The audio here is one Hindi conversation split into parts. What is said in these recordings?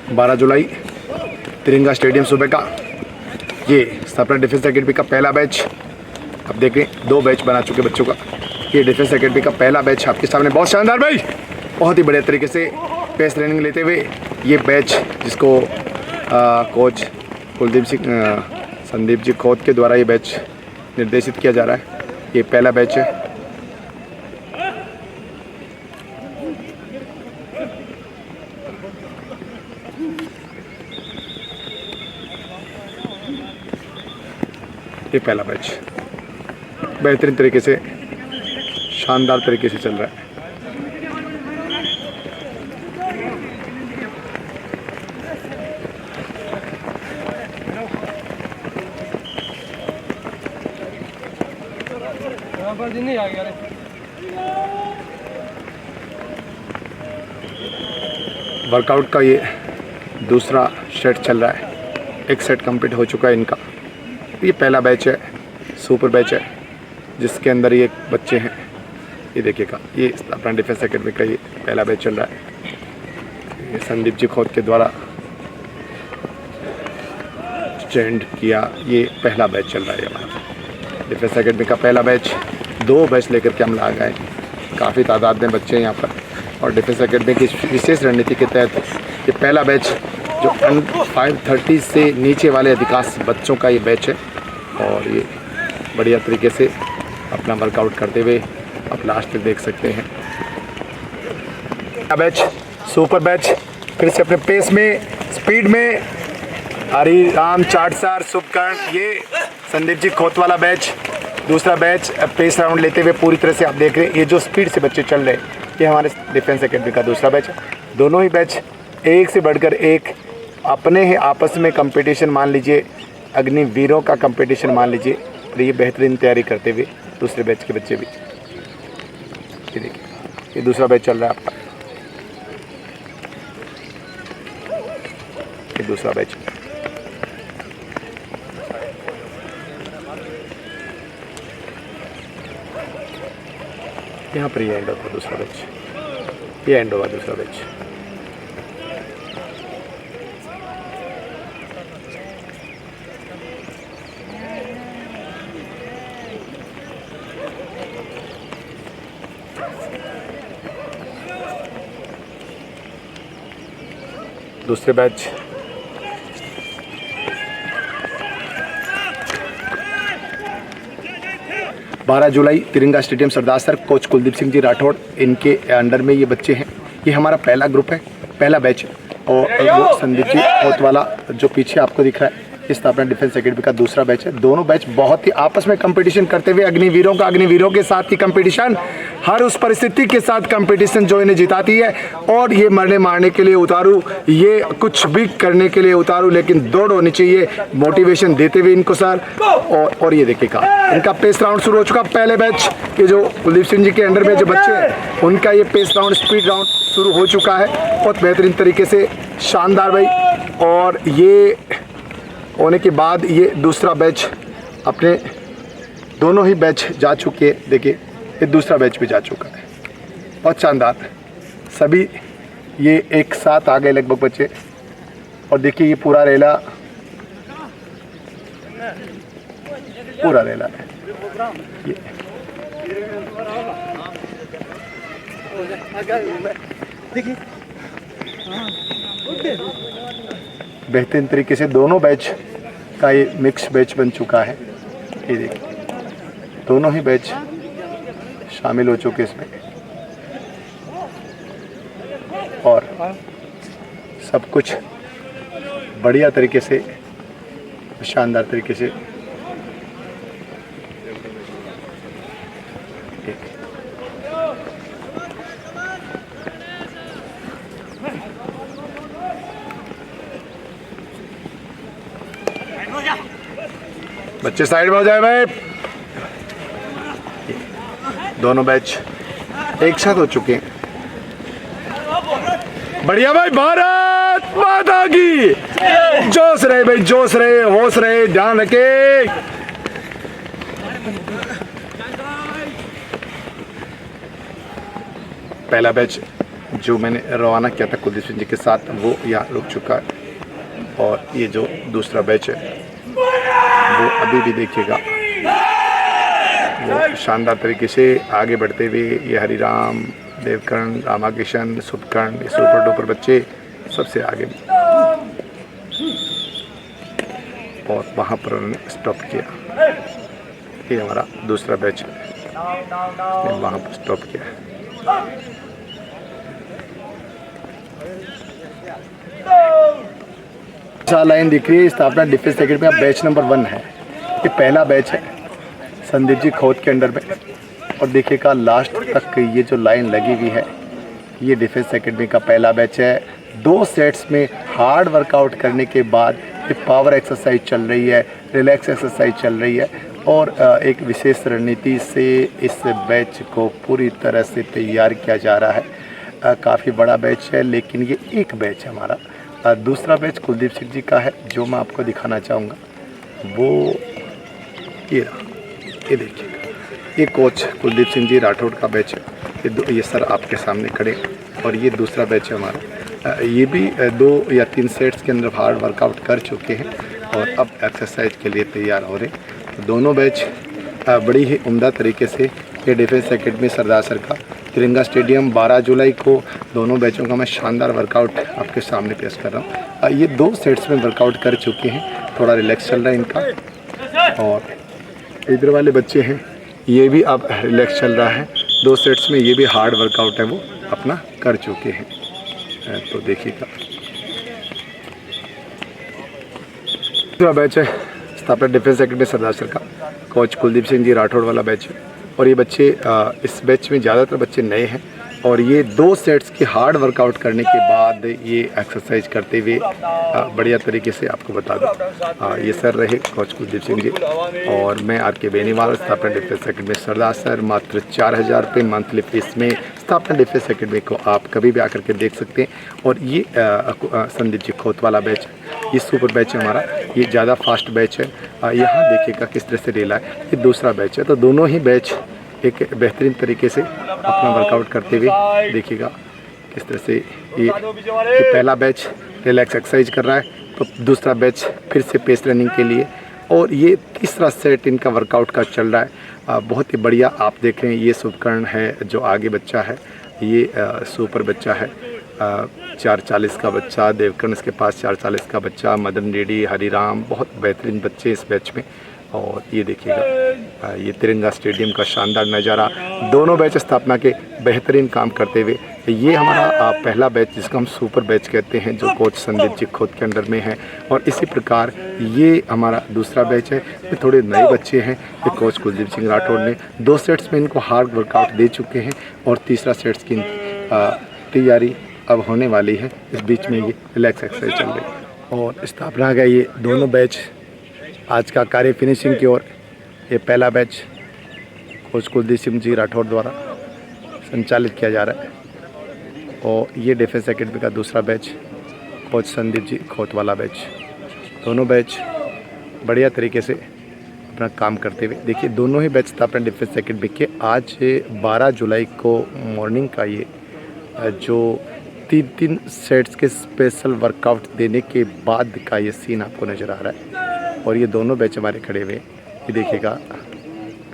12 जुलाई तिरंगा स्टेडियम सुबह का ये सपना डिफेंस एकेडमी का पहला बैच। अब देखें 2 बैच बना चुके बच्चों का। ये डिफेंस एकेडमी का पहला बैच आपके सामने, बहुत शानदार भाई, बहुत ही बढ़िया तरीके से पेस ट्रेनिंग लेते हुए ये बैच जिसको कोच कुलदीप सिंह संदीप जी खोत के द्वारा ये बैच निर्देशित किया जा रहा है। ये पहला बैच है। ये पहला बैच बेहतरीन तरीके से, शानदार तरीके से चल रहा है। वर्कआउट का ये दूसरा सेट चल रहा है। एक सेट कंप्लीट हो चुका है इनका। ये पहला बैच है, सुपर बैच है, जिसके अंदर ये बच्चे हैं। ये देखिएगा, ये अपना डिफेंस एकेडमी का ये पहला बैच चल रहा है। ये संदीप जी खोत के द्वारा ट्रेंड किया ये पहला बैच चल रहा है हमारा डिफेंस एकेडमी का पहला बैच। 2 बैच लेकर के हम ला गए। काफ़ी तादाद में बच्चे हैं यहाँ पर, और डिफेंस एकेडमी की विशेष रणनीति के तहत ये पहला बैच जो 530 से नीचे वाले अधिकांश बच्चों का ये बैच है। और ये बढ़िया तरीके से अपना वर्कआउट करते हुए आप लास्ट तक देख सकते हैं। बैच सुपर बैच फिर से अपने पेस में, स्पीड में, हरी राम चाटसार शुभकर्ण, ये संदीप जी खोत वाला बैच। दूसरा बैच पेस राउंड लेते हुए पूरी तरह से आप देख रहे हैं, ये जो स्पीड से बच्चे चल रहे हैं, ये हमारे डिफेंस एकेडमी का दूसरा बैच है। दोनों ही बैच एक से बढ़कर एक अपने ही आपस में कंपटीशन मान लीजिए, अग्निवीरों का कंपटीशन मान लीजिए, और ये बेहतरीन तैयारी करते हुए दूसरे बैच के बच्चे भी। ये देखिए, ये दूसरा बैच चल रहा है आपका, ये दूसरा बैच। यहाँ पर ये एंड होगा दूसरा बैच, ये एंड होगा दूसरा बैच। दूसरे बैच बारह जुलाई तिरंगा स्टेडियम सरदार सर, कोच कुलदीप सिंह जी राठौड़, इनके अंडर में ये बच्चे हैं। ये हमारा पहला ग्रुप है, पहला बैच है। और वो संदीप जी खोत वाला जो पीछे आपको दिख रहा है, इस अपना डिफेंस एकेडमी का दूसरा बैच है। दोनों बैच बहुत ही आपस में कंपटीशन करते हुए, अग्निवीरों के साथ की कंपटीशन, हर उस परिस्थिति के साथ कंपटीशन जो इन्हें जिताती है। और ये मरने मारने के लिए उतारू, ये कुछ भी करने के लिए उतारू, लेकिन दौड़ होनी चाहिए, मोटिवेशन देते हुए इनको सर। और ये देखिएगा, इनका पेस राउंड शुरू हो चुका। पहले बैच के जो कुलदीप सिंह जी के अंडर में जो बच्चे हैं, उनका ये पेस राउंड, स्पीड राउंड शुरू हो चुका है बहुत बेहतरीन तरीके से, शानदार भाई। और ये होने के बाद ये दूसरा बैच, अपने दोनों ही बैच जा चुके हैं। देखिए, ये दूसरा बैच भी जा चुका है, बहुत शानदार। सभी ये एक साथ आ गए लगभग बच्चे। और देखिए, ये पूरा रेला है ये। बेहतरीन तरीके से दोनों बैच का ये मिक्स बैच बन चुका है। ये देखिए, दोनों ही बैच शामिल हो चुके इसमें, और सब कुछ बढ़िया तरीके से, शानदार तरीके से। बच्चे साइड में हो जाए भाई। दोनों बैच एक साथ हो चुके हैं। बढ़िया भाई, भारत माता की जोश रहे भाई, जोश रहे, होश रहे, ध्यान रखे। पहला बैच जो मैंने रवाना किया था कुलदीप सिंह जी के साथ वो यहाँ रुक चुका है। और ये जो दूसरा बैच है वो अभी भी देखिएगा वो शानदार तरीके से आगे बढ़ते हुए ये हरिराम, देवकर्ण, रामाकिशन, सुपकर्ण, ये सुपर डुपर बच्चे सबसे आगे। और वहाँ पर उन्होंने स्टॉप किया। ये हमारा दूसरा बैच है, वहाँ पर स्टॉप किया। लाइन दिख रही है स्थापना डिफेंस सेक्रेटरी में, अब बैच नंबर 1 है। ये पहला बैच है संदीप जी खोत के अंडर में। और देखिएगा लास्ट तक ये जो लाइन लगी हुई है ये डिफेंस एकेडमी का पहला बैच है। 2 सेट्स में हार्ड वर्कआउट करने के बाद ये पावर एक्सरसाइज चल रही है, रिलैक्स एक्सरसाइज चल रही है। और एक विशेष रणनीति से इस बैच को पूरी तरह से तैयार किया जा रहा है। काफ़ी बड़ा बैच है, लेकिन ये एक बैच है हमारा। दूसरा बैच कुलदीप सिंह जी का है जो मैं आपको दिखाना चाहूँगा। वो ये देखिएगा, ये कोच कुलदीप सिंह जी राठौड़ का बैच है। ये सर आपके सामने खड़े। और ये दूसरा बैच है हमारा। ये भी 2 या 3 सेट्स के अंदर हार्ड वर्कआउट कर चुके हैं और अब एक्सरसाइज के लिए तैयार हो रहे हैं। दोनों बैच बड़ी ही उम्दा तरीके से ये डिफेंस एकेडमी सरदार सर का तिरंगा स्टेडियम 12 जुलाई को दोनों बैचों का मैं शानदार वर्कआउट आपके सामने पेश कर रहा हूँ। ये 2 सेट्स में वर्कआउट कर चुके हैं, थोड़ा रिलैक्स चल रहा है इनका। और इधर वाले बच्चे हैं ये भी अब रिलैक्स चल रहा है। 2 सेट्स में ये भी हार्ड वर्कआउट है वो अपना कर चुके हैं। तो देखिएगा दूसरा बैच है स्थापना डिफेंस एकेडमी सरदार सर का, कोच कुलदीप सिंह जी राठौड़ वाला बैच है। और ये बच्चे इस बैच में ज़्यादातर बच्चे नए हैं और ये 2 सेट्स की हार्ड वर्कआउट करने के बाद ये एक्सरसाइज करते हुए बढ़िया तरीके से आपको बता दूँ। ये सर रहे कोच कुलदीप सिंह जी और मैं आर.के. बेनीवाल, स्थापना डिफेंस एकेडमी सरदार सर। मात्र 4000 रुपये मंथली फीस में स्थापना डिफेंस एकेडमी को आप कभी भी आकर के देख सकते हैं। और ये संदीप जी खोत वाला बैच है, ये सुपर बैच है हमारा, ये ज़्यादा फास्ट बैच है। यहाँ देखिएगा किस तरह से रेला है। ये दूसरा बैच है। तो दोनों ही बैच एक बेहतरीन तरीके से अपना वर्कआउट करते हुए देखिएगा किस तरह से ये पहला बैच रिलैक्स एक्सरसाइज कर रहा है, तो दूसरा बैच फिर से पेस रनिंग के लिए। और ये तीसरा सेट इनका वर्कआउट का चल रहा है। बहुत ही बढ़िया आप देख रहे हैं। ये सुपकर्ण है जो आगे बच्चा है, ये सुपर बच्चा है। 440 का बच्चा, देवकर्ण इसके पास 440 का बच्चा, मदन रेड्डी, हरिराम, बहुत बेहतरीन बच्चे इस बैच में। और ये देखिएगा ये तिरंगा स्टेडियम का शानदार नज़ारा। दोनों बैच स्थापना के बेहतरीन काम करते हुए। ये हमारा पहला बैच जिसको हम सुपर बैच कहते हैं जो कोच संदीप जी खुद के अंडर में है। और इसी प्रकार ये हमारा दूसरा बैच है। ये थोड़े नए बच्चे हैं, ये कोच कुलदीप सिंह राठौड़ ने 2 सेट्स में इनको हार्ड वर्कआउट दे चुके हैं और तीसरा सेट्स की तैयारी अब होने वाली है। इस बीच में ये रिलैक्स एक्सरसाइज चल रही है। और स्थापना का ये दोनों बैच आज का कार्य फिनिशिंग की ओर। ये पहला बैच कोच कुलदीप सिंह जी राठौड़ द्वारा संचालित किया जा रहा है और ये डिफेंस एकेडमी का दूसरा बैच कोच संदीप जी खोत वाला बैच। दोनों बैच बढ़िया तरीके से अपना काम करते हुए देखिए। दोनों ही बैच स्थापना डिफेंस एकेडमी के आज 12 जुलाई को मॉर्निंग का ये जो 3 सेट्स के स्पेशल वर्कआउट देने के बाद का ये सीन आपको नज़र आ रहा है। और ये दोनों बैच हमारे खड़े हुए, ये देखिएगा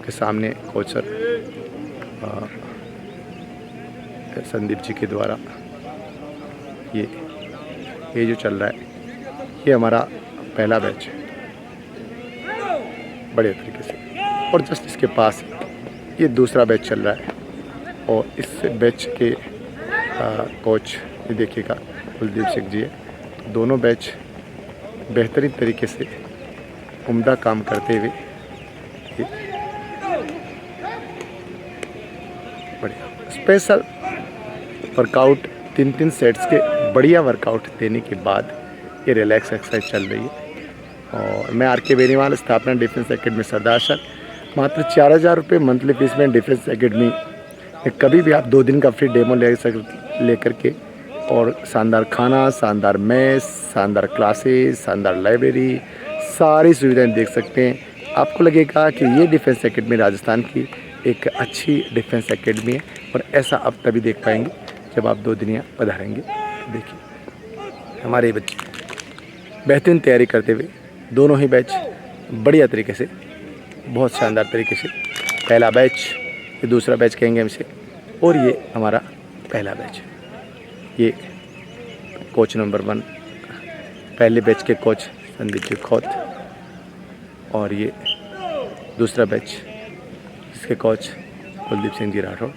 के सामने कोच सर संदीप जी के द्वारा ये जो चल रहा है ये हमारा पहला बैच है बढ़िया तरीके से। और जस्ट इसके पास ये दूसरा बैच चल रहा है और इस बैच के कोच ये देखिएगा कुलदीप सिंह जी है। दोनों बैच बेहतरीन तरीके से उम्दा काम करते हुए बढ़िया स्पेशल वर्कआउट 3 सेट्स के बढ़िया वर्कआउट देने के बाद ये रिलैक्स एक्सरसाइज चल रही है। और मैं आर.के. बेनीवाल, स्थापना डिफेंस एकेडमी सरदार सर। मात्र 4000 रुपये मंथली फीस में डिफेंस एकेडमी कभी भी आप 2 दिन का फ्री डेमो लेकर के और शानदार खाना, शानदार मेस, शानदार क्लासेस, शानदार लाइब्रेरी, सारी सुविधाएं देख सकते हैं। आपको लगेगा कि ये डिफेंस एकेडमी राजस्थान की एक अच्छी डिफेंस एकेडमी है। और ऐसा आप तभी देख पाएंगे जब आप 2 दिन यहाँ पधारेंगे। देखिए हमारे बच्चे बेहतरीन तैयारी करते हुए, दोनों ही बैच बढ़िया तरीके से, बहुत शानदार तरीके से, पहला बैच, ये दूसरा बैच कहेंगे हम इसे, और ये हमारा पहला बैच। ये कोच नंबर 1 पहले बैच के कोच संदीप जी खोत, और ये दूसरा बैच इसके कोच कुलदीप सिंह जी राठौड़।